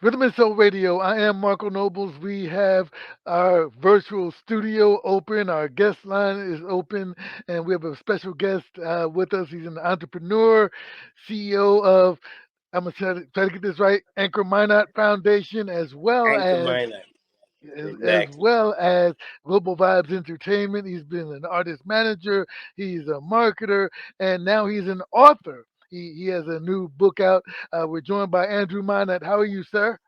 Rhythm and Soul Radio. I am Marco Nobles. We have our virtual studio open. Our guest line is open, and we have a special guest with us. He's an entrepreneur, CEO of, I'm going to try to get this right, AnchorMinott Foundation, AnchorMinott. as Exactly. well as Global Vibes Entertainment. He's been an artist manager, he's a marketer, and now he's an author. He has a new book out. We're joined by Andrew Minott. How are you, sir?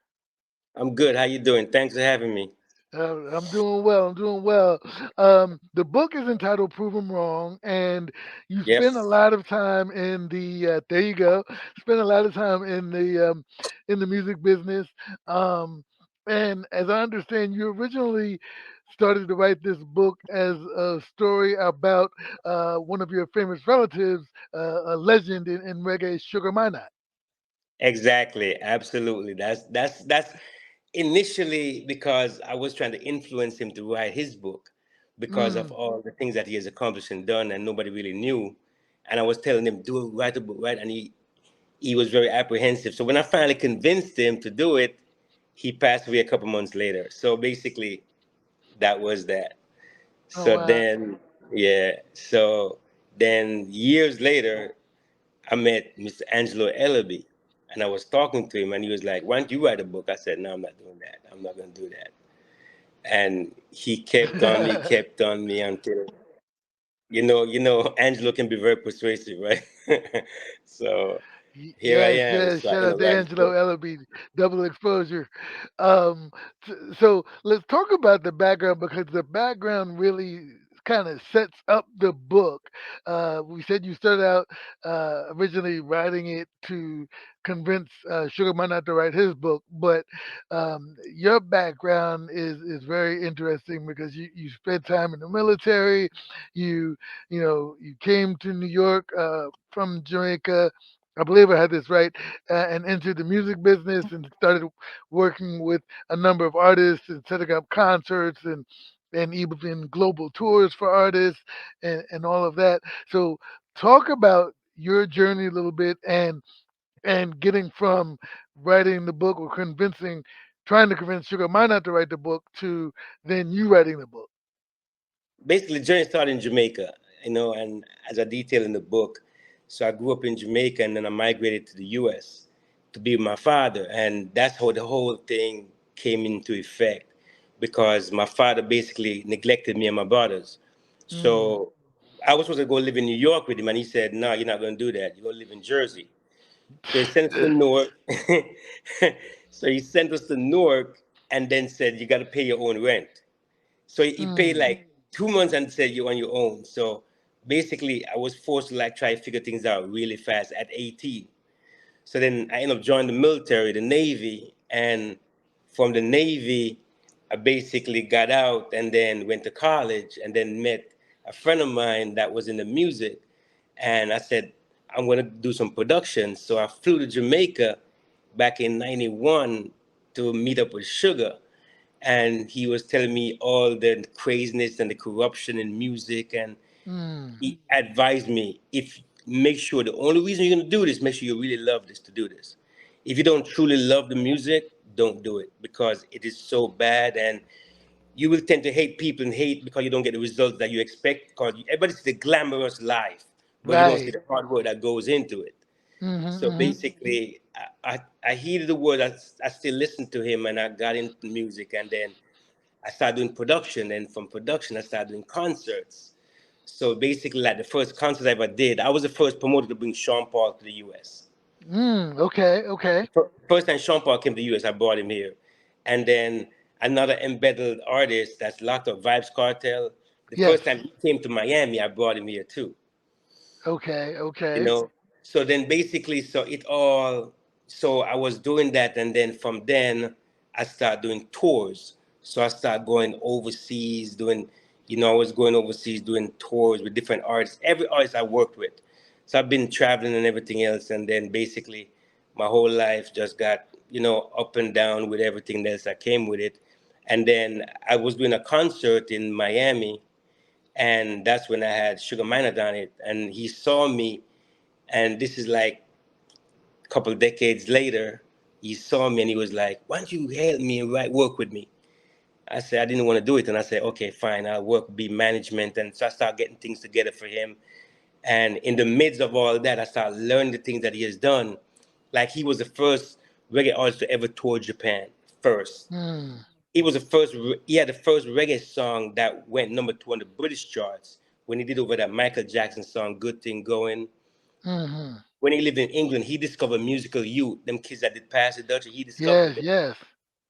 I'm good. How you doing? Thanks for having me. I'm doing well. I'm doing well. The book is entitled "Prove 'Em Wrong," and you Yep. spend a lot of time in the. There you go. Spend a lot of time in the music business. And as I understand, you originally started to write this book as a story about one of your famous relatives, a legend in reggae, Sugar Minott. Exactly. Absolutely. That's initially because I was trying to influence him to write his book because of Mm. all the things that he has accomplished and done and nobody really knew. And I was telling him, do it, write a book, right? And he was very apprehensive. So when I finally convinced him to do it, he passed away a couple months later. So basically that was that. Oh So wow. then, yeah. So then years later, I met Mr. Angelo Ellaby, and I was talking to him, and he was like, "Why don't you write a book?" I said, "No, I'm not doing that. I'm not going to do that." And he kept on me until Angelo can be very persuasive, right? So here I Yes, am. yes. So I Shout end out up to writing the Angelo book. Ellaby, double exposure. So let's talk about the background because the background really kind of sets up the book. We said you started out originally writing it to convince Sugar Man not to write his book, but your background is very interesting because you spent time in the military. You came to New York from Jamaica. I believe I had this right, and entered the music business and started working with a number of artists and setting up concerts and even global tours for artists and all of that. So talk about your journey a little bit and getting from writing the book or trying to convince Sugar Minott to write the book to then you writing the book. Basically, the journey started in Jamaica, and as I detail in the book, so I grew up in Jamaica, and then I migrated to the U.S. to be with my father, and that's how the whole thing came into effect, because my father basically neglected me and my brothers. Mm. So I was supposed to go live in New York with him, and he said, "No, you're not going to do that. You're going to live in Jersey." So he sent us to Newark. So he sent us to Newark, and then said, "You got to pay your own rent." So he paid Mm. like 2 months and said you're on your own. So basically, I was forced to like try to figure things out really fast at 18. So then I ended up joining the military, the Navy, and from the Navy, I basically got out and then went to college and then met a friend of mine that was in the music, and I said I'm gonna do some production. So I flew to Jamaica back in '91 to meet up with Sugar, and he was telling me all the craziness and the corruption in music, and Mm. he advised me, if make sure the only reason you're going to do this, make sure you really love this to do this. If you don't truly love the music, don't do it, because it is so bad, and you will tend to hate people and hate because you don't get the results that you expect, because everybody sees the glamorous life, but you don't see Right. the hard work that goes into it. Mm-hmm, So mm-hmm. basically, I heeded the word. I still listened to him, and I got into music, and then I started doing production, and from production, I started doing concerts. So basically, like the first concert I ever did, I was the first promoter to bring Sean Paul to the US. Okay, okay. First time Sean Paul came to the US, I brought him here. And then another embedded artist that's locked up, Vybz Cartel. The Yes. first time he came to Miami, I brought him here too. Okay, you okay. know so then basically, so I was doing that, and then from then I started doing tours. So I started going overseas doing, I was going overseas doing tours with different artists, every artist I worked with. So I've been traveling and everything else, and then basically my whole life just got, up and down with everything else that came with it. And then I was doing a concert in Miami, and that's when I had Sugar Minott on it, and he saw me, and this is like a couple of decades later. he saw me and he was like, "Why don't you help me and write work with me?" I said I didn't want to do it, and I said, "Okay, fine, I'll work be management." And so I started getting things together for him. And in the midst of all that, I started learning the things that he has done. Like he was the first reggae artist to ever tour Japan first. Mm. He was the first. He had the first reggae song that went number 2 on the British charts when he did over that Michael Jackson song "Good Thing Going." Mm-hmm. When he lived in England, he discovered musical youth, them kids that did pass the Dutch. He discovered Yes, them. yes.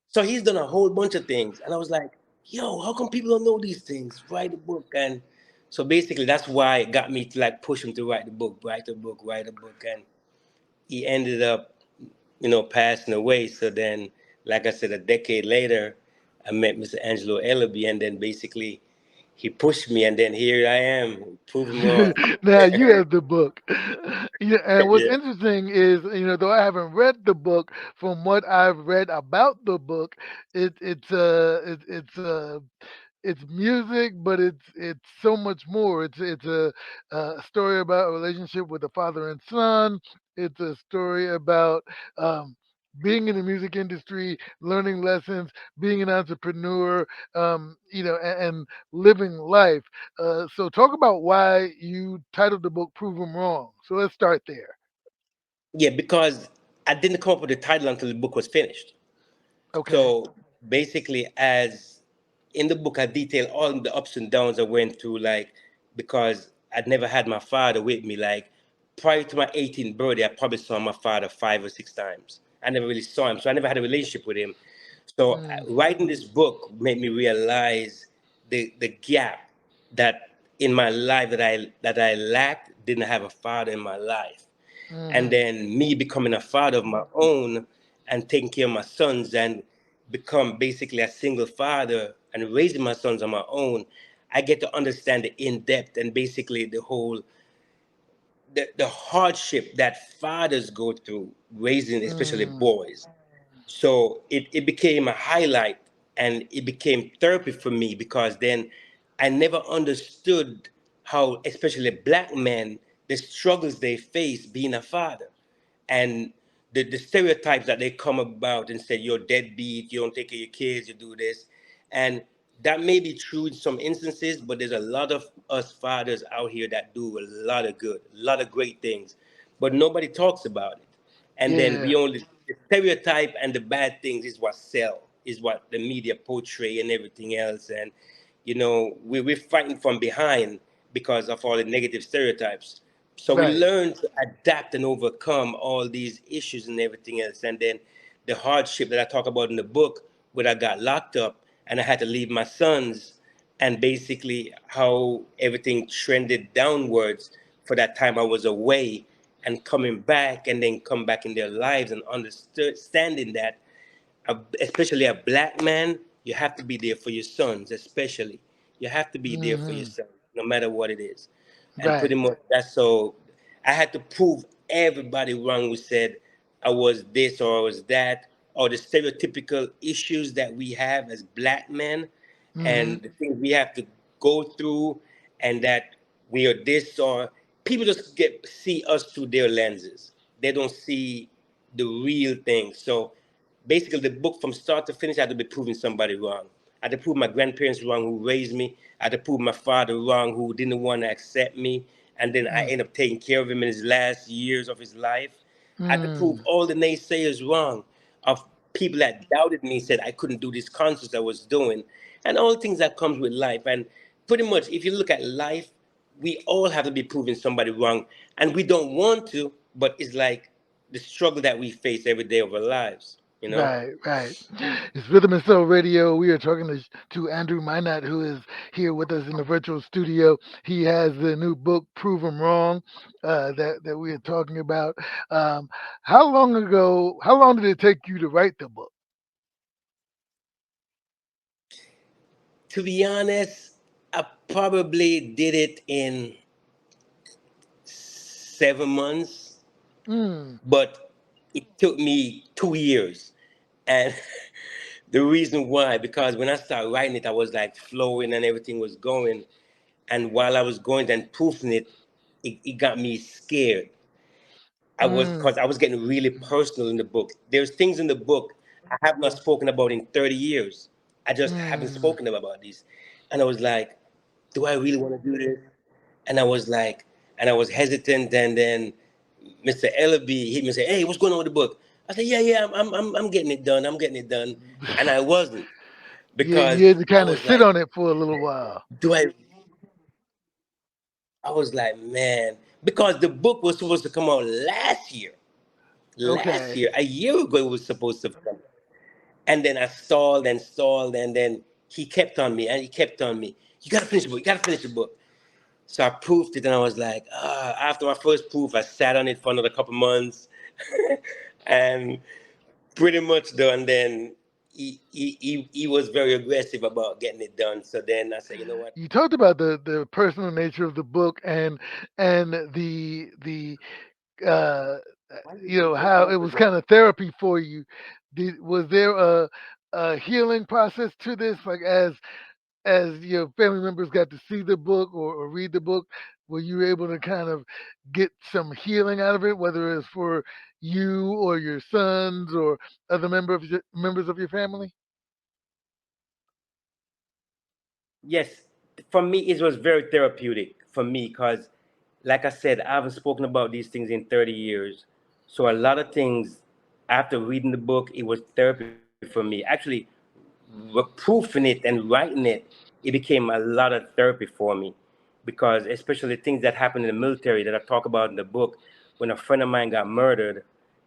So he's done a whole bunch of things, and I was like, "Yo, how come people don't know these things? Write a book." And so basically, that's why it got me to like push him to write the book, write a book, write a book, and he ended up, passing away. So then, like I said, a decade later, I met Mr. Angelo Ellaby, and then basically, he pushed me, and then here I am, prove him wrong. Now you have the book. Yeah, and what's Yeah. interesting is, though I haven't read the book, from what I've read about the book, it's music, but it's so much more. It's a story about a relationship with a father and son. It's a story about um, being in the music industry, learning lessons, being an entrepreneur, and living life. So talk about why you titled the book "Prove 'Em Wrong." So let's start there. Yeah, because I didn't come up with the title until the book was finished. Okay. So basically, as in the book, I detail all the ups and downs I went through, like because I'd never had my father with me. Like prior to my 18th birthday, I probably saw my father 5 or 6 times. I never really saw him, so I never had a relationship with him. So Mm, writing this book made me realize the gap that in my life that I lacked, didn't have a father in my life, and mm-hmm. then me becoming a father of my own and taking care of my sons and become basically a single father and raising my sons on my own. I get to understand the in-depth and basically the whole the hardship that fathers go through raising especially Mm, boys. So it became a highlight and it became therapy for me because then I never understood how especially black men, the struggles they face being a father, and the stereotypes that they come about and say you're deadbeat, you don't take care of your kids, you do this, and that may be true in some instances, but there's a lot of us fathers out here that do a lot of good, a lot of great things, but nobody talks about it. And then yeah. we only the stereotype and the bad things is what sell, is what the media portray and everything else, and we're fighting from behind because of all the negative stereotypes. So we Right. learn to adapt and overcome all these issues and everything else. And then the hardship that I talk about in the book, where I got locked up and I had to leave my sons, and basically how everything trended downwards for that time I was away and coming back and then come back in their lives and understanding that especially a black man, you have to be there for your sons, especially. You have to be there for your Hmm. sons, no matter what it is. And pretty Right. much that's so I had to prove everybody wrong who said I was this or I was that, or the stereotypical issues that we have as black men Hmm. and the things we have to go through, and that we are this, or people just get see us through their lenses. They don't see the real thing. So basically the book from start to finish I had to be proving somebody wrong. I had to prove my grandparents wrong who raised me. I had to prove my father wrong who didn't want to accept me. And then I ended up taking care of him in his last years of his life. I had to prove Mm, all the naysayers wrong, of people that doubted me, said I couldn't do these concerts I was doing, and all the things that comes with life. And pretty much if you look at life, we all have to be proving somebody wrong. And we don't want to, but it's like the struggle that we face every day of our lives, you know? right, right. It's Rhythm and Soul Radio. We are talking to Andrew Minott, who is here with us in the virtual studio. He has the new book, Prove 'Em Wrong, that we are talking about. Um, how long did it take you to write the book? To be honest, I probably did it in 7 months, Mm, but it took me 2 years. And the reason why, because when I started writing it, I was like flowing and everything was going. And while I was going and proofing it, it got me scared. Mm, I was getting really personal in the book. There's things in the book I have not spoken about in 30 years. I just haven't mm. spoken about these. And I was like, do I really want to do this? And I was like, and I was hesitant. And then Mr. Ellaby hit me and said, hey, what's going on with the book? I said, yeah, I'm getting it done. I'm getting it done. And I wasn't, You because had to I kind of was sit like, on it for a little while. do I was like, man, because the book was supposed to come out last year. Last Okay. year, a year ago, it was supposed to come. And then I stalled and stalled, and then he kept on me, and he kept on me. You gotta finish the book. You gotta finish the book. So I proofed it, and I was like, after my first proof, I sat on it for another couple months, and pretty much done. Then he was very aggressive about getting it done. So then I said, you know what? You talked about the personal nature of the book and the uh how it was kind of therapy for you. Was there a healing process to this, like as your family members got to see the book or read the book, were you able to kind of get some healing out of it, whether it's for you or your sons or other members of your family? Yes, for me, it was very therapeutic for me because, like I said, I haven't spoken about these things in 30 years. So a lot of things after reading the book, it was therapy for me. Actually, proofing it and writing it, it became a lot of therapy for me, because especially things that happened in the military that I talk about in the book, when a friend of mine got murdered,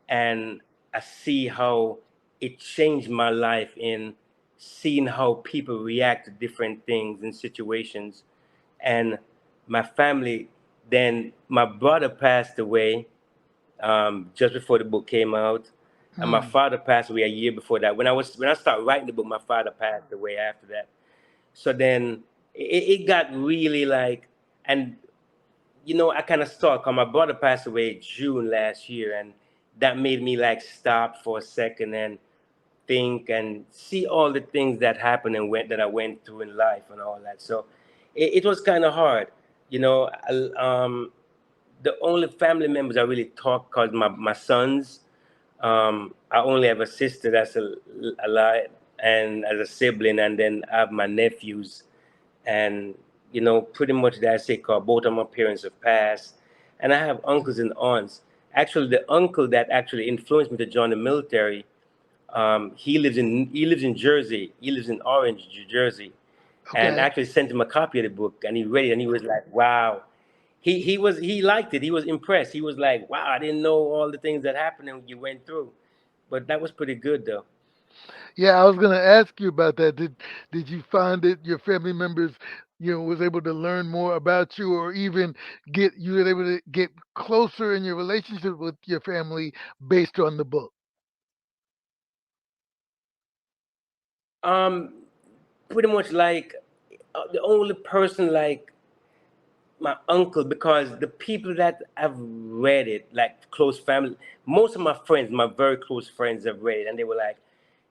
and I see how it changed my life in seeing how people react to different things and situations. And my family, then my brother passed away just before the book came out, and my Hmm. father passed away a year before that. When I started writing the book, my father passed away after that. So then it got really like, and I kind of stuck. Cause my brother passed away June last year, and that made me like stop for a second and think and see all the things that happened and went that I went through in life and all that. So it was kind of hard, you know. The only family members I really talk, cause my sons. I only have a sister that's alive and as a sibling, and then I have my nephews, and pretty much that's it. Cause both of my parents have passed, and I have uncles and aunts. Actually, the uncle that actually influenced me to join the military, he lives in Jersey. He lives in Orange, New Jersey, and I Okay. actually sent him a copy of the book, and he read it, and he was like, "Wow." He liked it. He was impressed. He was like, "Wow, I didn't know all the things that happened and you went through." But that was pretty good, though. Yeah, I was gonna ask you about that. Did you find that your family members, was able to learn more about you, or even you were able to get closer in your relationship with your family based on the book? Um, Pretty much like the only person like my uncle, because the people that have read it, like close family, most of my friends, my very close friends, have read it, and they were like,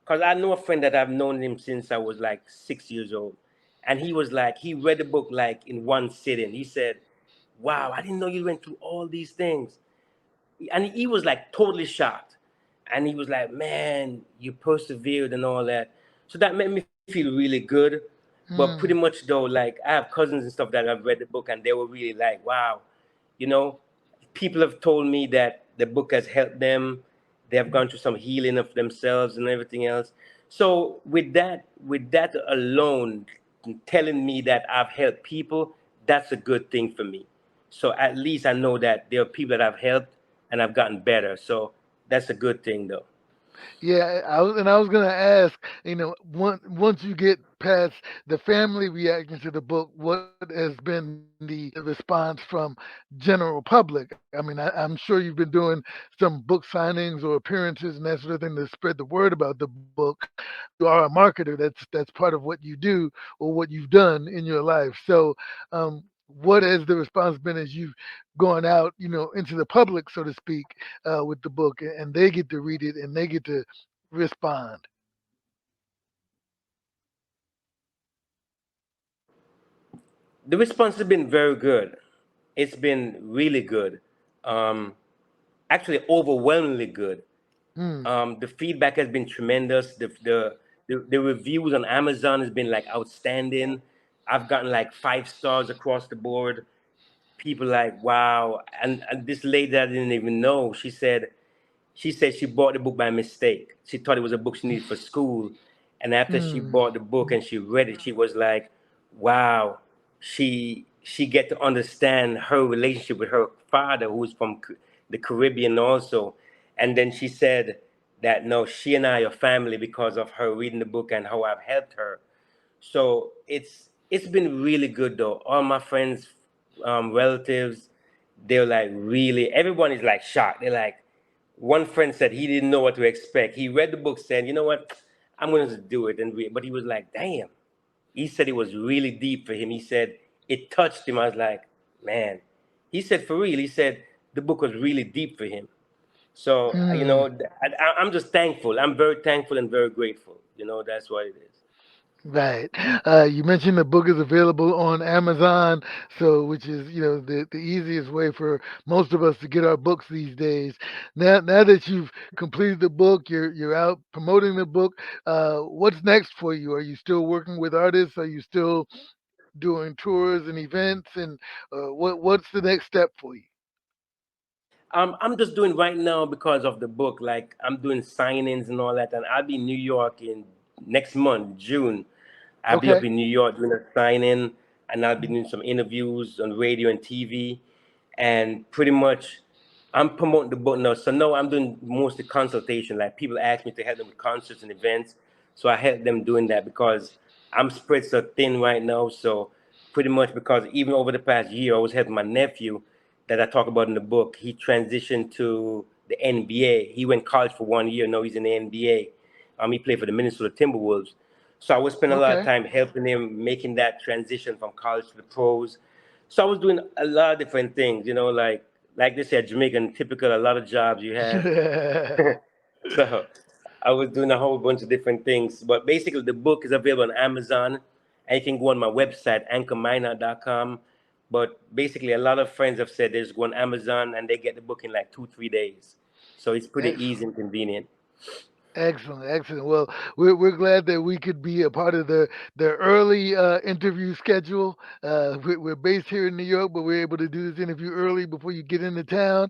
because I know a friend that I've known him since I was like 6 years old, and he was like, he read the book like in one sitting. He said, "Wow, I didn't know you went through all these things." And he was like totally shocked, and he was like, "Man, you persevered and all that." So that made me feel really good. But pretty Mm, much though, like I have cousins and stuff that have read the book, and they were really like, "Wow." you know People have told me that the book has helped them. They have gone through some healing of themselves and everything else. So with that alone, telling me that I've helped people, that's a good thing for me. So at least I know that there are people that I've helped and I've gotten better. So that's a good thing, though. yeah, I was gonna ask, once you get past the family reaction to the book, what has been the response from general public? I mean, I'm sure you've been doing some book signings or appearances and that sort of thing to spread the word about the book. You are a marketer. That's part of what you do or what you've done in your life. So, what has the response been as you've gone out, into the public, so to speak, with the book, and they get to read it and they get to respond? The response has been very good. It's been really good. Um, Actually overwhelmingly good. Hmm. The feedback has been tremendous. The reviews on Amazon has been like outstanding. I've gotten like 5 stars across the board. People like wow, and this lady I didn't even know. She said she bought the book by mistake. She thought it was a book she needed for school. And after she Hmm. bought the book and she read it, she was like, wow, she get to understand her relationship with her father, who's from the Caribbean also. And then she said that no, she and I are family because of her reading the book and how I've helped her. So it's been really good though. All my friends, relatives, they're like really. Everyone is like shocked. They're like, one friend said he didn't know what to expect. He read the book, said, "You know what, I'm going to do it." And but he was like, "Damn." He said it was really deep for him. He said it touched him. I was like, "Man." He said for real. He said the book was really deep for him. So Hmm. I'm just thankful. I'm very thankful and very grateful. That's what it is. Right. You mentioned the book is available on Amazon, so which is the easiest way for most of us to get our books these days. Now that you've completed the book, you're out promoting the book. What's next for you? Are you still working with artists? Are you still doing tours and events? And what's the next step for you? I'm just doing right now because of the book. Like I'm doing signings and all that, and I'll be in New York in next month, June. I'll be up Okay. in New York doing a signing, and I'll be doing some interviews on radio and TV, and pretty much I'm promoting the book now. So now I'm doing mostly consultation. Like people ask me to help them with concerts and events, so I help them doing that because I'm spread so thin right now. So pretty much because even over the past year, I was helping my nephew that I talk about in the book. He transitioned to the NBA. He went college for 1 year. Now he's in the NBA. He played for the Minnesota Timberwolves. So I was spending a lot of Okay. time helping him making that transition from college to the pros. So I was doing a lot of different things, like they said, Jamaican typical, a lot of jobs you have. So I was doing a whole bunch of different things. But basically, the book is available on Amazon, and you can go on my website, AnchorMinott.com. But basically, a lot of friends have said they just go on Amazon and they get the book in like 2, 3 days. So it's pretty easy Excellent. and convenient. Excellent, excellent. Well, we're glad that we could be a part of the early interview schedule. We're based here in New York, but we're able to do this interview early before you get into town.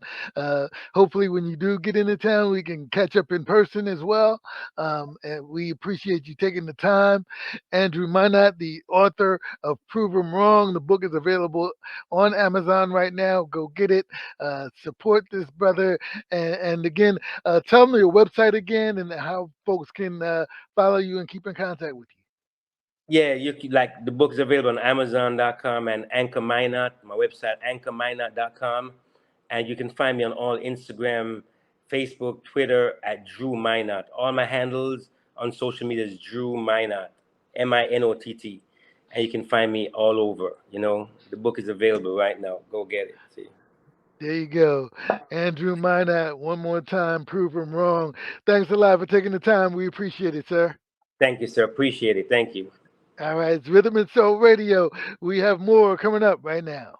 Hopefully, when you do get into town, we can catch up in person as well. And we appreciate you taking the time. Andrew Minott, the author of Prove 'Em Wrong. The book is available on Amazon right now. Go get it. Support this brother. And again, tell me your website again and how folks can follow you and keep in contact with you. Yeah, like the book is available on Amazon.com and AnchorMinott, my website, AnchorMinott.com. And you can find me on all Instagram, Facebook, Twitter at Drew Minott. All my handles on social media is Drew Minott, Minott. And you can find me all over. The book is available right now. Go get it. See. There you go. Andrew Minott, one more time, prove him wrong. Thanks a lot for taking the time. We appreciate it, sir. Thank you, sir. Appreciate it. Thank you. All right, it's Rhythm and Soul Radio. We have more coming up right now.